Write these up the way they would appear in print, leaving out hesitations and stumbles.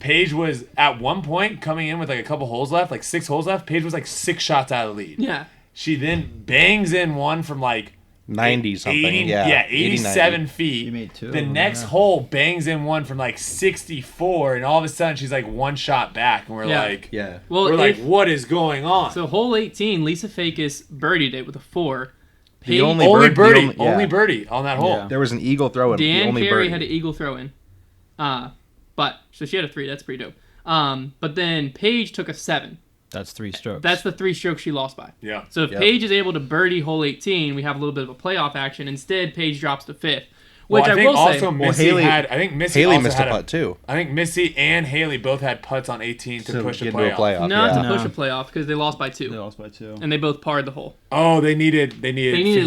Paige was at one point coming in with like a couple holes left, like 6 holes left. Paige was like 6 shots out of the lead. Yeah. She then bangs in one from like 90 something. 87 80, feet. You made 2 The of them, next hole bangs in one from like 64, and all of a sudden she's like 1 shot back, and we're like, what is going on? So hole 18, Lisa Fakis birdied it with a 4. The only birdie on that hole. Yeah. There was an eagle throw in. Dan only Carey birdie. had an eagle throw in. So she had a 3. That's pretty dope. But then Paige took a 7. That's 3 strokes. That's the 3 strokes she lost by. Yeah. So if Paige is able to birdie hole 18, we have a little bit of a playoff action. Instead, Paige drops to 5th. Which I will say, Haley missed a putt too. I think Missy and Haley both had putts on 18 to push a playoff. Not to push a playoff because they lost by 2. They lost by 2. And they both parred the hole. Oh, they needed Lisa. They needed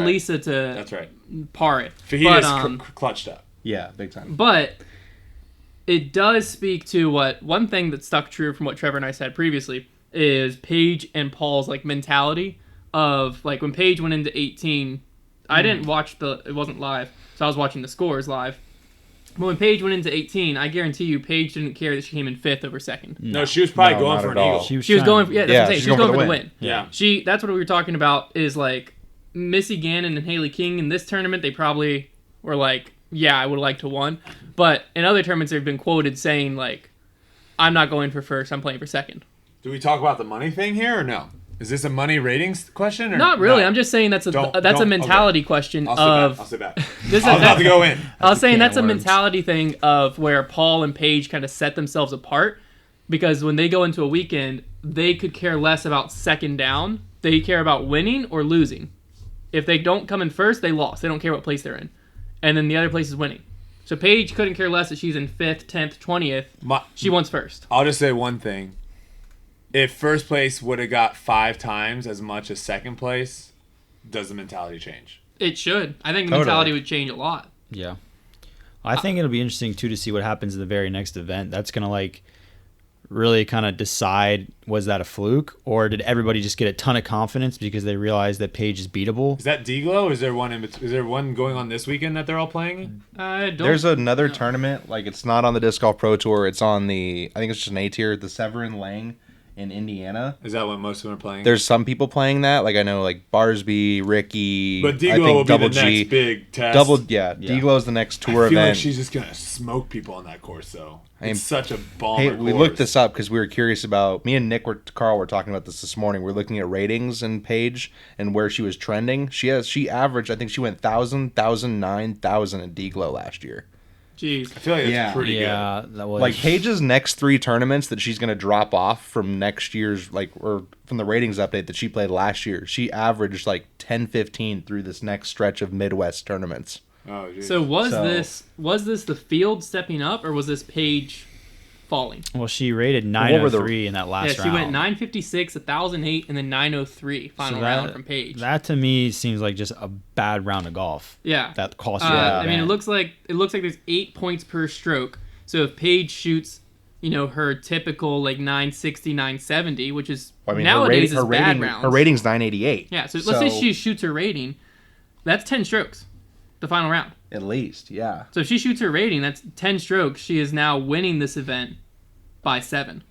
Lisa to That's right. par it. Fajitas clutched up. Yeah, big time. But it does speak to one thing that stuck true from what Trevor and I said previously is Paige and Paul's like mentality of like when Paige went into 18. I didn't watch it wasn't live, so I was watching the scores live. But when Paige went into 18, I guarantee you Paige didn't care that she came in 5th over 2nd. No, she was probably going for an eagle. She was going for, that's what I'm saying. She was going for the win. Yeah. That's what we were talking about is like Missy Gannon and Haley King in this tournament, they probably were like, yeah, I would like to won. But in other tournaments, they've been quoted saying like, I'm not going for first, I'm playing for second. Do we talk about the money thing here or no? Is this a money ratings question? Or not really. No? I'm just saying that's a mentality question I'll sit back. I was about to go in. I was saying that's a mentality thing of where Paul and Paige kind of set themselves apart because when they go into a weekend, they could care less about second down. They care about winning or losing. If they don't come in first, they lost. They don't care what place they're in. And then the other place is winning. So Paige couldn't care less that she's in 5th, 10th, 20th. She wants first. I'll just say one thing. If first place would have got 5 times as much as second place, does the mentality change? It should. I think the mentality would change a lot. Yeah. I think it'll be interesting, too, to see what happens in the very next event. That's going to, like, really kind of decide, was that a fluke? Or did everybody just get a ton of confidence because they realized that Paige is beatable? Is that D-Glow? Or is there one going on this weekend that they're all playing? There's another tournament. Like, it's not on the Disc Golf Pro Tour. It's on I think it's just an A tier, the Severin Lang in Indiana. Is that what most of them are playing? There's some people playing that. Like I know like Barsby, Ricky. But D-Glow will be the next big test. D-Glow's the next tour event. I feel like she's just going to smoke people on that course, though. It's such a bomber course. We looked this up because we were curious about... Me and Carl were talking about this morning. We're looking at ratings in Paige and where she was trending. She averaged, I think she went 1,000, 1,009, 1,000 in D-Glow last year. Jeez. I feel like that's pretty good. That was... Like Paige's next 3 tournaments that she's going to drop off from next year's, or from the ratings update that she played last year, she averaged like 10-15 through this next stretch of Midwest tournaments. Oh, geez. So was this the field stepping up or was this Paige falling? Well, she rated 903 in that last round. Yeah, she went 956, 1,008, and then 903 final round from Paige. That to me seems like just a bad round of golf. Yeah, that cost you. I mean, it looks like there's 8 points per stroke. So if Paige shoots, her typical like 960, 970, which is nowadays is bad rounds. Her rating's 988. Yeah, so let's say she shoots her rating, that's 10 strokes, the final round. At least, yeah. So if she shoots her rating, that's 10 strokes. She is now winning this event by 7.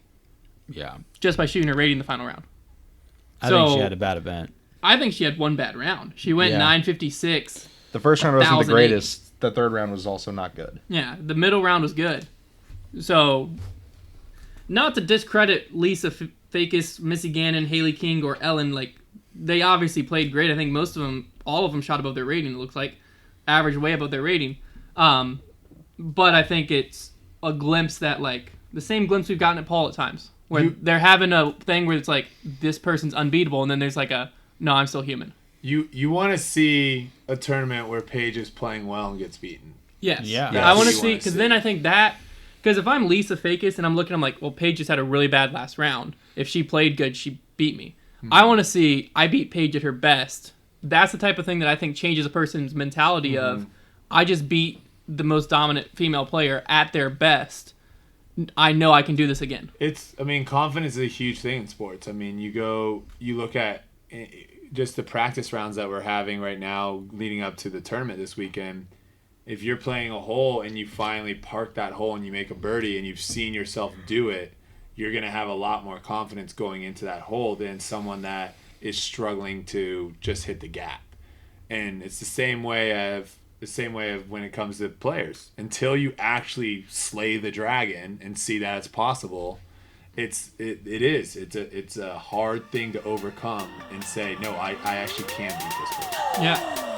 Yeah. Just by shooting her rating the final round. I think she had a bad event. I think she had one bad round. She went 956. The first round wasn't the greatest. The third round was also not good. Yeah, the middle round was good. So, not to discredit Lisa Fakis, Missy Gannon, Haley King, or Ellen, like, they obviously played great. I think all of them shot above their rating, it looks like. Average way above their rating. But I think it's a glimpse that, like, the same glimpse we've gotten at Paul at times. Where they're having a thing where it's like, this person's unbeatable, and then there's like no, I'm still human. You want to see a tournament where Paige is playing well and gets beaten. Yes. Yeah. I want to see, because then I think because if I'm Lisa Fakis and I'm like, well, Paige just had a really bad last round. If she played good, she beat me. I want to see, I beat Paige at her best. That's the type of thing that I think changes a person's mentality of, I just beat the most dominant female player at their best. I know I can do this again. Confidence is a huge thing in sports. I mean, you look at just the practice rounds that we're having right now leading up to the tournament this weekend. If you're playing a hole and you finally park that hole and you make a birdie and you've seen yourself do it, you're going to have a lot more confidence going into that hole than someone that is struggling to just hit the gap. And it's the same way of when it comes to players. Until you actually slay the dragon and see that it's possible, it's a hard thing to overcome and say, no, I actually can beat this person. Yeah.